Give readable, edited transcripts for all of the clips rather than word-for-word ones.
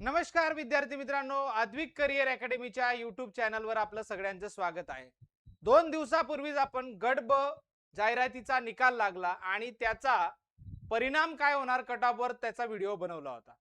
नमस्कार विद्यार्थी मित्रांनो, अद्विक करिअर अकॅडमीच्या यूट्यूब चॅनलवर आपलं सगळ्यांचं स्वागत आहे. 2 दिवसापूर्वीच आपण गट ब जाहिरातीचा निकाल लागला आणि त्याचा परिणाम काय होणार कट ऑफवर त्याचा व्हिडिओ बनवला होता.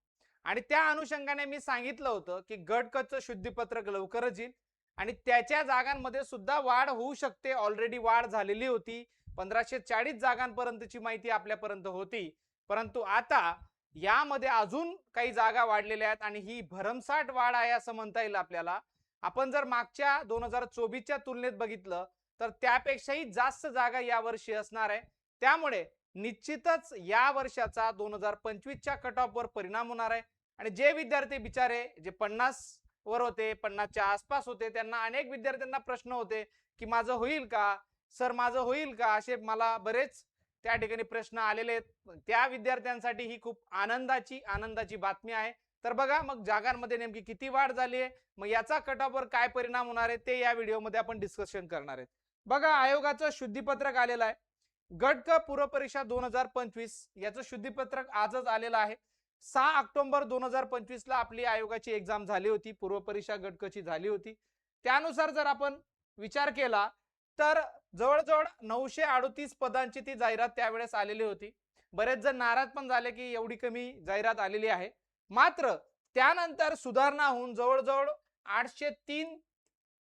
आणि त्या अनुषंगाने मी सांगितलं होतं की गट क चं शुद्धीपत्रक लवकरच येईल आणि त्याच्या जागांमध्ये सुद्धा वाढ होऊ शकते. ऑलरेडी वाढ झालेली होती. 1540 जागांपर्यंतची माहिती आपल्यापर्यंत होती. परंतु आता यामध्ये अजून काही जागा वाढलेल्या आहेत आणि ही भरमसाठ वाढ आहे असं म्हणता येईल आपल्याला. आपण जर मागच्या 2024च्या तुलनेत बघितलं तर त्यापेक्षाही जास्त जागा यावर्षी असणार आहे. त्यामुळे निश्चितच या वर्षाचा 2025च्या कट ऑफवर परिणाम होणार आहे. आणि जे विद्यार्थी बिचारे जे 50 वर होते, 50च्या आसपास होते, त्यांना अनेक विद्यार्थ्यांना प्रश्न होते की माझं होईल का सर, माझं होईल का, असे मला बरेच त्या ठिकाणी प्रश्न आलेले आहेत. त्या विद्यार्थ्यांसाठी ही खूप आनंदाची बातमी आहे. तर बघा मग जागांमध्ये नेमकी किती वाढ झाली आहे, मग याचा कट ऑफवर काय परिणाम होणार आहे ते या व्हिडिओमध्ये आपण डिस्कशन करणार आहेत. बघा आयोगाचं शुद्धीपत्रक आलेलं आहे. गट क पूर्व परीक्षा 2025 याचं शुद्धीपत्रक आजच आलेलं आहे. 6 ऑक्टोबर 2025 ला आपली आयोगाची एक्झाम झाली होती. पूर्व परीक्षा गट क ची झाली होती. त्यानुसार जर आपण विचार केला तर जवळजवळ 938 पदांची ती जाहिरात त्यावेळेस आलेली होती. बरेच जण नाराज पण झाले की एवढी कमी जाहिरात आलेली आहे. मात्र त्यानंतर सुधारणा होऊन जवळजवळ 803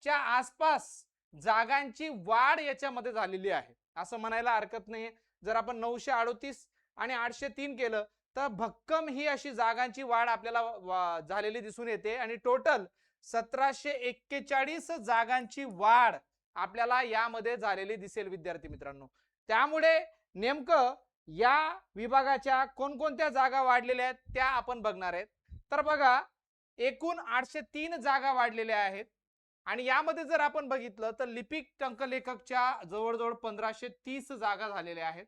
च्या आसपास जागांची वाढ याच्यामध्ये झालेली आहे असं म्हणायला हरकत नाही. जर आपण 938 आणि 803 केलं तर भक्कम ही अशी जागांची वाढ आपल्याला झालेली दिसून येते आणि टोटल 1741 जागांची वाढ आपल्याला यामध्ये झालेली दिसेल विद्यार्थी मित्रांनो. त्यामुळे नेमकं या विभागाच्या कोणकोणत्या जागा वाढलेल्या आहेत त्या आपण बघणार आहेत. तर बघा एकूण 803 जागा वाढलेल्या आहेत आणि यामध्ये जर आपण बघितलं तर लिपिक टंकलेखकच्या जवळजवळ 1530 जागा झालेल्या आहेत.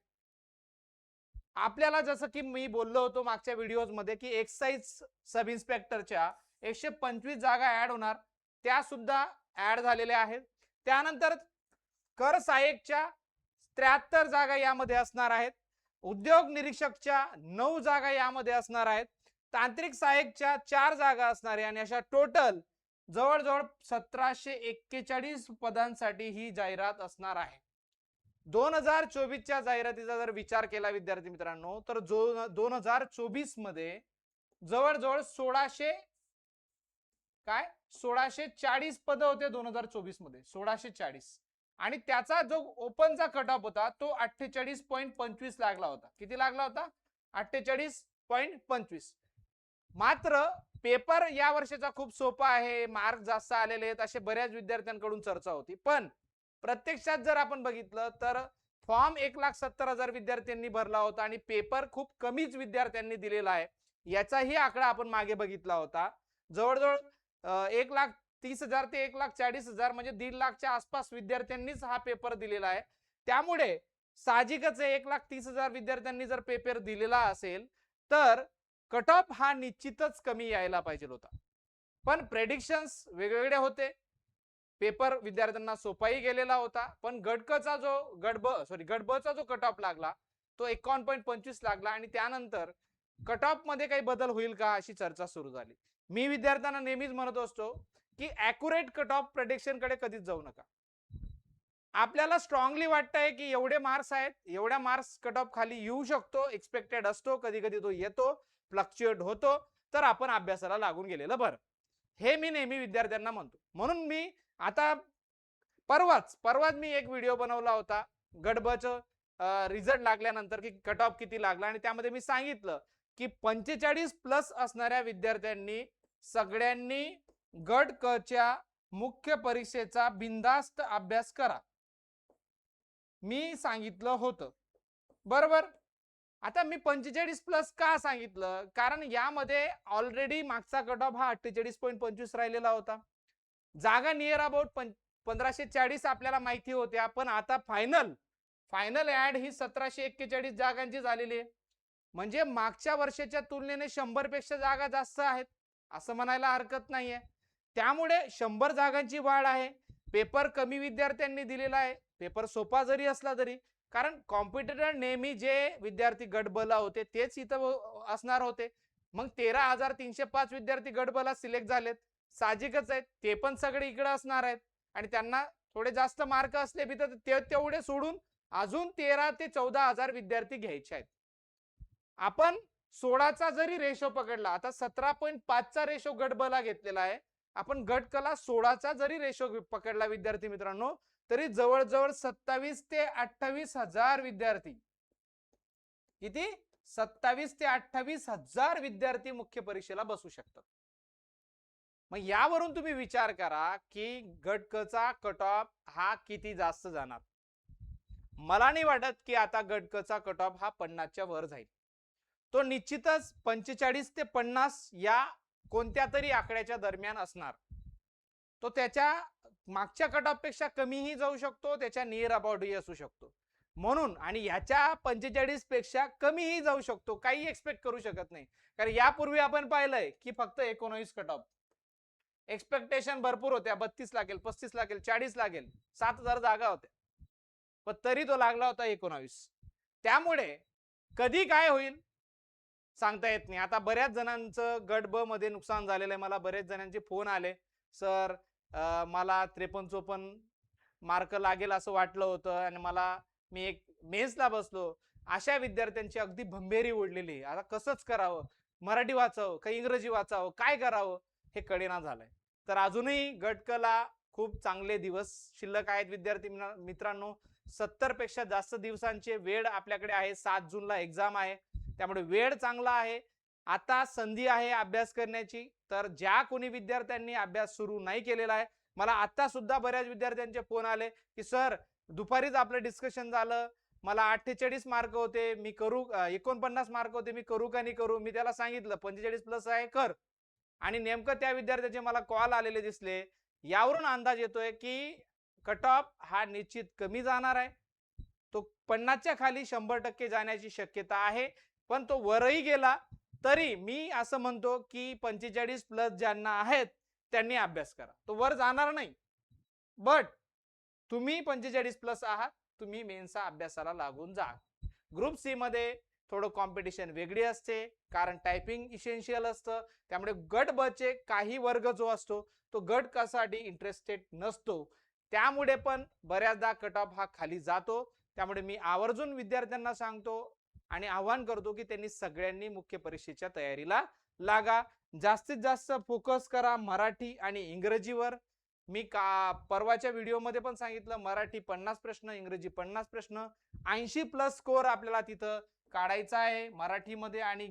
आपल्याला जसं की मी बोललो होतो मागच्या व्हिडिओज मध्ये की एक्साइज सब इन्स्पेक्टरच्या 125 जागा ऍड होणार, त्या सुद्धा ऍड झालेल्या आहेत. त्यानंतर कर सहाय्यकच्या 73 जागा यामध्ये असणार आहेत. उद्योग निरीक्षकच्या 9 जागा यामध्ये असणार आहेत. तांत्रिक सहाय्यकच्या 4 जागा असणार आहे आणि अशा टोटल जवळजवळ 1741 पदांसाठी ही जाहिरात असणार आहे. 2024च्या जाहिरातीचा जर विचार केला विद्यार्थी मित्रांनो तर 2024 मध्ये जवळजवळ 1640 पद होते 2024 मध्ये 1640 आणि त्याचा जो ओपनचा कट ऑफ होता तो 48.25 लागला होता. किती लागला होता? 48.25. मात्र पेपर या वर्षाचा खूप सोपा आहे, मार्क जास्त आलेले आहेत असे बऱ्याच विद्यार्थ्यांकडून चर्चा होती. पण प्रत्यक्षात जर आपण बघितलं तर फॉर्म 1,70,000 विद्यार्थ्यांनी भरला होता आणि पेपर खूप कमीच विद्यार्थ्यांनी दिलेला आहे. याचाही आकडा आपण मागे बघितला होता. जवळजवळ 1,30,000 ते 1,40,000 म्हणजे 1.5 लाखच्या आसपास विद्यार्थ्यांनीच हा पेपर दिलेला आहे. त्यामुळे साहजिकच आहे 1,30,000 विद्यार्थ्यांनी जर पेपर दिलेला असेल तर कट ऑफ हा निश्चितच कमी यायला पाहिजे होता. पण प्रेडिक्शन्स वेगवेगळे होते. पेपर विद्यार्थ्यांना सोपाही गेलेला होता. पण गट ब चा जो कट ऑफ लागला तो 51.25 लागला आणि त्यानंतर कट ऑफ मध्ये काही बदल होईल का अशी चर्चा सुरू झाली. मी विद्यार्थ्यांना नेहमीच म्हणत असतो की ॲक्युरेट कट ऑफ प्रेडिक्शन कडे कधीच जाऊ नका. आपल्याला स्ट्रॉंगली वाटतंय की एवढे मार्क्स आहेत, एवढ्या मार्क्स कट ऑफ खाली येऊ शकतो, एक्सपेक्टेड असतो, कधी कधी तो येतो, फ्लक्च्युएट होतो, तर आपण अभ्यासाला लागून गेलेलं बरं, हे मी नेहमी विद्यार्थ्यांना म्हणतो. म्हणून मी आता परवाच मी एक व्हिडिओ बनवला होता गट ब च रिझल्ट लागल्यानंतर की कट ऑफ किती लागला आणि त्यामध्ये मी सांगितलं की 45+ असणाऱ्या विद्यार्थ्यांनी सगळ्यांनी गट क च्या मुख्य परीक्षेचा बिनधास्त अभ्यास करा, मी सांगितलं होतं बरोबर. आता मी 45+ का सांगितलं, कारण यामध्ये ऑलरेडी मागचा कट ऑफ हा 48.25 राहिलेला होता. जागा नियर अबाउट 1540 आपल्याला माहिती होत्या, पण आता फायनल ऍड ही 1741 जागांची झालेली आहे. म्हणजे मागच्या वर्षाच्या तुलनेने 100 पेक्षा जागा जास्त आहेत असं म्हणायला हरकत नाहीये. त्यामुळे 100 जागांची वाढ आहे. पेपर कमी विद्यार्थ्यांनी दिलेला आहे, पेपर सोपा जरी असला तरी, कारण कॉम्पिटिटर नेहमी जे विद्यार्थी गट ब ला होते तेच इथं असणार होते. मग 13,305 विद्यार्थी गट ब ला सिलेक्ट झालेत, साहजिकच आहेत ते पण सगळे इकडे असणार आहेत आणि त्यांना थोडे जास्त मार्क असले बी तर ते तेवढे सोडून अजून 13 ते 14,000 विद्यार्थी घ्यायचे आहेत. आपण 16चा जरी रेशो पकडला, आता 17.5 चा रेशो गट ब ला घेतलेला आहे, आपण गट क ला 16चा जरी रेशो पकडला विद्यार्थी मित्रांनो, तरी जवळजवळ 27 ते 28 हजार विद्यार्थी, किती 27 ते 28 हजार विद्यार्थी मुख्य परीक्षेला बसू शकतात. मग यावरून तुम्ही विचार करा की गट क चा कट ऑफ हा किती जास्त जाणार. मला नाही वाटत की आता गट क चा कट ऑफ हा 50 च्या वर जाईल. तो निश्चितच 45 ते 50 या कोणत्या तरी आकड्याच्या दरम्यान असणार. तो त्याच्या मागच्या कट ऑफ पेक्षा कमीही जाऊ शकतो, त्याच्या नियर अबाउटही असू शकतो. म्हणून आणि ह्याच्या 45 पेक्षा कमीही जाऊ शकतो, काही एक्सपेक्ट करू शकत नाही. कारण यापूर्वी आपण पाहिलंय की फक्त 19 कट ऑफ, एक्सपेक्टेशन भरपूर होत्या, 32 लागेल, 35 लागेल, 40 लागेल, 7,000 जागा होत्या, पण तरी तो लागला होता 19. त्यामुळे कधी काय होईल सांगता येत नाही. आता बऱ्याच जणांचं गट ब मध्ये नुकसान झालेलं आहे. मला बरेच जणांचे फोन आले, सर मला 53-54 मार्क लागेल असं वाटलं होतं आणि मी एक मेन्सला बसलो. अशा विद्यार्थ्यांची अगदी भंबेरी उडलेली. आता कसंच करावं, मराठी वाचावं का इंग्रजी वाचावं, काय करावं हे कळेना झालंय. तर अजूनही गट क ला खूप चांगले दिवस शिल्लक आहेत विद्यार्थी मित्रांनो. 70 पेक्षा जास्त दिवसांचे वेळ आपल्याकडे आहे. 7 जूनला एक्झाम आहे, त्यामुळे वेळ चांगला आहे. आता संधी आहे अभ्यास करण्याची. तर ज्या कोणी विद्यार्थ्यांनी अभ्यास सुरू नाही केलेला आहे, मला आता सुद्धा बऱ्याच विद्यार्थ्यांचे फोन आले की सर दुपारीच आपलं डिस्कशन झालं, मला 48 मार्क होते, मी करू 49 मार्क होते, मी करू का नाही करू. मी त्याला सांगितलं 45 प्लस आहे कर, आणि नेमकं त्या विद्यार्थ्याचे मला कॉल आलेले दिसले. यावरून अंदाज येतोय की कट ऑफ हा निश्चित कमी जाणार आहे. तो 50च्या खाली 100% जाण्याची शक्यता आहे. पण तो वरही गेला तरी मी असं म्हणतो की 45 प्लस ज्यांना आहेत त्यांनी अभ्यास करा. तो वर जाणार नाही, बट तुम्ही 45 प्लस आहात, तुम्ही मेन्सचा अभ्यासाला लागून जा. ग्रुप सी मध्ये थोडं कॉम्पिटिशन वेगळी असते, कारण टायपिंग इसेन्शियल असतं. त्यामुळे गट ब चे काही वर्ग जो असतो तो गट क साठी इंटरेस्टेड नसतो, त्यामुळे पण बऱ्याचदा कट ऑफ हा खाली जातो. त्यामुळे मी आवर्जून विद्यार्थ्यांना सांगतो आणि आवाहन करतो की त्यांनी सगळ्यांनी मुख्य परीक्षेच्या तयारीला लागा. जास्तीत जास्त फोकस करा मराठी आणि इंग्रजीवर. मी परवाच्या व्हिडिओमध्ये पण सांगितलं, मराठी 50 प्रश्न, इंग्रजी 50 प्रश्न, 80 प्लस स्कोर आपल्याला तिथं काढायचा आहे मराठीमध्ये आणि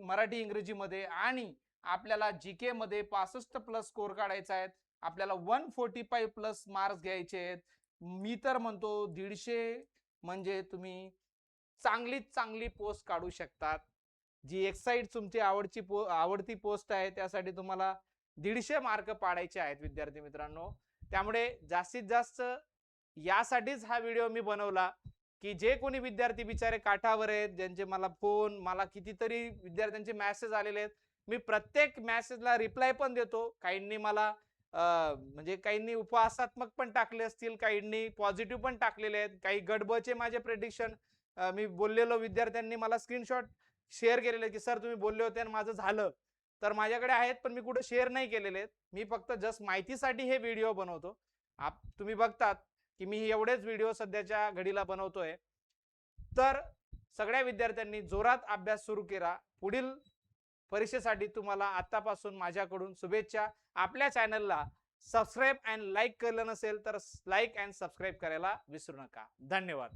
मराठी इंग्रजीमध्ये. आणि आपल्याला जीके मध्ये 65 प्लस स्कोर काढायचा आहे. आपल्याला 145 प्लस मार्क्स घ्यायचे आहेत. मी तर म्हणतो 150 म्हणजे तुम्ही चांगलीच चांगली पोस्ट काढू शकतात. जी एक्साइट तुमची आवडती पोस्ट आहे त्यासाठी तुम्हाला 150 मार्क पाडायचे आहेत विद्यार्थी मित्रांनो. त्यामुळे जास्तीत जास्त यासाठीच हा व्हिडिओ मी बनवला की जे कोणी विद्यार्थी बिचारे काठावर आहेत, ज्यांचे मला कितीतरी विद्यार्थ्यांचे मेसेज आलेले आहेत, मी प्रत्येक मेसेजला रिप्लाय पण देतो. काहींनी मला म्हणजे काहींनी उपहासात्मक पण टाकले असतील, काहींनी पॉझिटिव्ह पण टाकलेले आहेत. काही गट ब चे माझे प्रेडिक्शन मी बोललेलो विद्यार्थ्यांनी मला स्क्रीनशॉट शेअर केलेले की सर तुम्ही बोलले होते आणि माझं झालं. तर माझ्याकडे आहेत पण मी कुठे शेअर नाही केलेले. मी फक्त जस्ट माहितीसाठी हे व्हिडिओ बनवतो. तुम्ही बघतात की मी एवढेच व्हिडिओ सध्याच्या घडीला बनवतोय. तर सगळ्या विद्यार्थ्यांनी जोरात अभ्यास सुरू केला. पुढील परीक्षेसाठी तुम्हाला आतापासून माझ्याकडून शुभेच्छा. आपल्या चॅनलला सबस्क्राईब अँड लाईक केलं नसेल तर लाईक अँड सबस्क्राईब करायला विसरू नका. धन्यवाद.